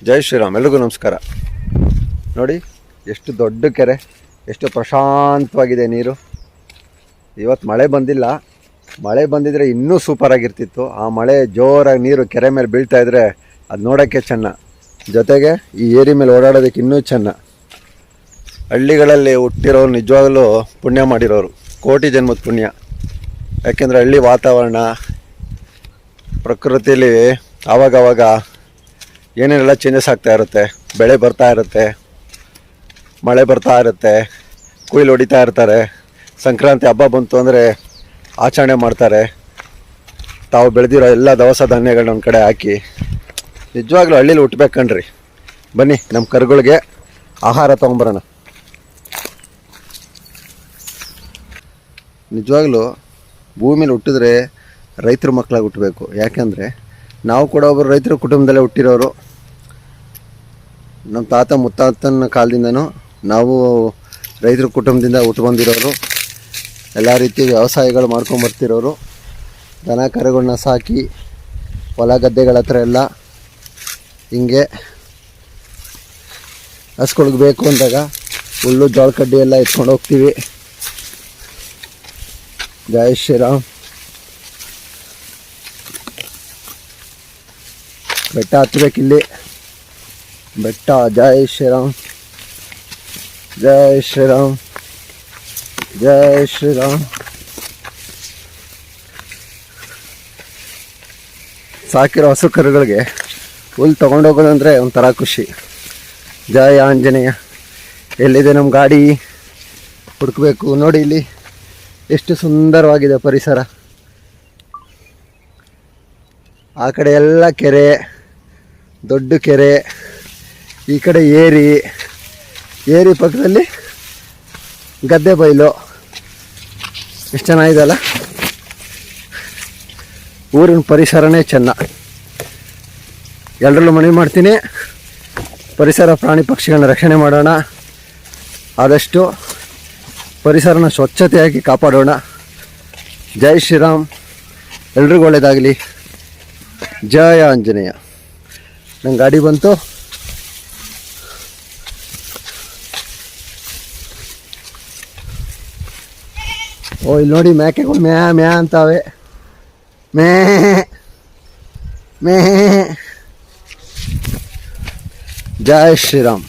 ಜೈ ಶ್ರೀರಾಮ್. ಎಲ್ರಿಗೂ ನಮಸ್ಕಾರ. ನೋಡಿ ಎಷ್ಟು ದೊಡ್ಡ ಕೆರೆ, ಎಷ್ಟು ಪ್ರಶಾಂತವಾಗಿದೆ ನೀರು. ಇವತ್ತು ಮಳೆ ಬಂದಿಲ್ಲ, ಮಳೆ ಬಂದಿದ್ರೆ ಇನ್ನೂ ಸೂಪರಾಗಿರ್ತಿತ್ತು. ಆ ಮಳೆ ಜೋರಾಗಿ ನೀರು ಕೆರೆ ಮೇಲೆ ಬೀಳ್ತಾ ಇದ್ರೆ ಅದು ನೋಡೋಕ್ಕೆ ಚೆನ್ನ, ಜೊತೆಗೆ ಈ ಏರಿ ಮೇಲೆ ಓಡಾಡೋದಕ್ಕೆ ಇನ್ನೂ ಚೆನ್ನ. ಹಳ್ಳಿಗಳಲ್ಲಿ ಹುಟ್ಟಿರೋರು ನಿಜವಾಗಲೂ ಪುಣ್ಯ ಮಾಡಿರೋರು, ಕೋಟಿ ಜನ್ಮದ ಪುಣ್ಯ. ಯಾಕೆಂದರೆ ಹಳ್ಳಿ ವಾತಾವರಣ, ಪ್ರಕೃತಿಲಿ ಆವಾಗವಾಗ ಏನೇನೆಲ್ಲ ಚೇಂಜಸ್ ಆಗ್ತಾ ಇರುತ್ತೆ. ಬೆಳೆ ಬರ್ತಾ ಇರುತ್ತೆ, ಮಳೆ ಬರ್ತಾ ಇರುತ್ತೆ, ಕುಯ್ಲು ಹೊಡಿತಾ ಇರ್ತಾರೆ. ಸಂಕ್ರಾಂತಿ ಹಬ್ಬ ಬಂತು ಅಂದರೆ ಆಚರಣೆ ಮಾಡ್ತಾರೆ. ತಾವು ಬೆಳೆದಿರೋ ಎಲ್ಲ ದವಸ ಧಾನ್ಯಗಳನ್ನ ಒಂದು ಕಡೆ ಹಾಕಿ. ನಿಜವಾಗ್ಲೂ ಹಳ್ಳೀಲಿ ಹುಟ್ಟಬೇಕಣ್ರಿ. ಬನ್ನಿ ನಮ್ಮ ಕರುಗಳಿಗೆ ಆಹಾರ ತೊಗೊಂಬರೋಣ. ನಿಜವಾಗ್ಲೂ ಭೂಮಿಲಿ ಹುಟ್ಟಿದ್ರೆ ರೈತರ ಮಕ್ಕಳಾಗಿ ಹುಟ್ಟಬೇಕು. ಯಾಕೆಂದರೆ ನಾವು ಕೂಡ ಒಬ್ಬರು ರೈತರ ಕುಟುಂಬದಲ್ಲೇ ಹುಟ್ಟಿರೋರು. ನಮ್ಮ ತಾತ ಮುತ್ತಾತನ ಕಾಲದಿಂದನೂ ನಾವು ರೈತರ ಕುಟುಂಬದಿಂದ ಹುಟ್ಟು ಬಂದಿರೋರು. ಎಲ್ಲ ರೀತಿ ವ್ಯವಸಾಯಗಳು ಮಾಡ್ಕೊಂಬರ್ತಿರೋರು. ದನ ಕರುಗಳನ್ನ ಸಾಕಿ ಹೊಲ ಗದ್ದೆಗಳ ಹತ್ರ ಎಲ್ಲ ಹಿಂಗೆ ಹಸ್ಕೊಳ್ಗೆ ಬೇಕು ಅಂದಾಗ ಹುಲ್ಲು ಜೋಳ ಕಡ್ಡಿ ಎಲ್ಲ ಎತ್ಕೊಂಡು ಹೋಗ್ತೀವಿ. ಜೈ ಶ್ರೀರಾಮ್. ಬೆಟ್ಟ ಹತ್ತಬೇಕಿಲ್ಲಿ, ಬೆಟ್ಟ. ಜೈ ಶ್ರೀರಾಮ್, ಜೈ ಶ್ರೀರಾಮ್, ಜೈ ಶ್ರೀರಾಮ್. ಸಾಕಿರೋ ಹಸು ಕರುಗಳಿಗೆ ಹುಲ್ಲು ತೊಗೊಂಡೋಗೋದಂದರೆ ಒಂಥರ ಖುಷಿ. ಜೈ ಆಂಜನೇಯ. ಎಲ್ಲಿದೆ ನಮ್ಮ ಗಾಡಿ? ಹುಡುಕಬೇಕು. ನೋಡಿ ಇಲ್ಲಿ ಎಷ್ಟು ಸುಂದರವಾಗಿದೆ ಪರಿಸರ. ಆ ಕಡೆ ಎಲ್ಲ ಕೆರೆ, ದೊಡ್ಡ ಕೆರೆ, ಈ ಕಡೆ ಏರಿ, ಏರಿ ಪಕ್ಕದಲ್ಲಿ ಗದ್ದೆ ಬಯಲು. ಎಷ್ಟು ಚೆನ್ನಾಗಿದೆಯಲ್ಲ. ಊರಿನ ಪರಿಸರನೇ ಚೆನ್ನ. ಎಲ್ಲರಲ್ಲೂ ಮನವಿ ಮಾಡ್ತೀನಿ, ಪರಿಸರ ಪ್ರಾಣಿ ಪಕ್ಷಿಗಳನ್ನ ರಕ್ಷಣೆ ಮಾಡೋಣ. ಆದಷ್ಟು ಪರಿಸರನ ಸ್ವಚ್ಛತೆಯಾಗಿ ಕಾಪಾಡೋಣ. ಜೈ ಶ್ರೀರಾಮ್. ಎಲ್ರಿಗೂ ಒಳ್ಳೆಯದಾಗಲಿ. ಜಯ ಆಂಜನೇಯ. ನನ್ನ ಗಾಡಿ ಬಂತು. ಓ ಇಲ್ಲಿ ನೋಡಿ ಮೇಕೆಗಳು ಮ್ಯಾ ಮ್ಯಾ ಅಂತಾವೆ. ಮೇ ಮೇ. ಜೈ ಶ್ರೀರಾಮ್.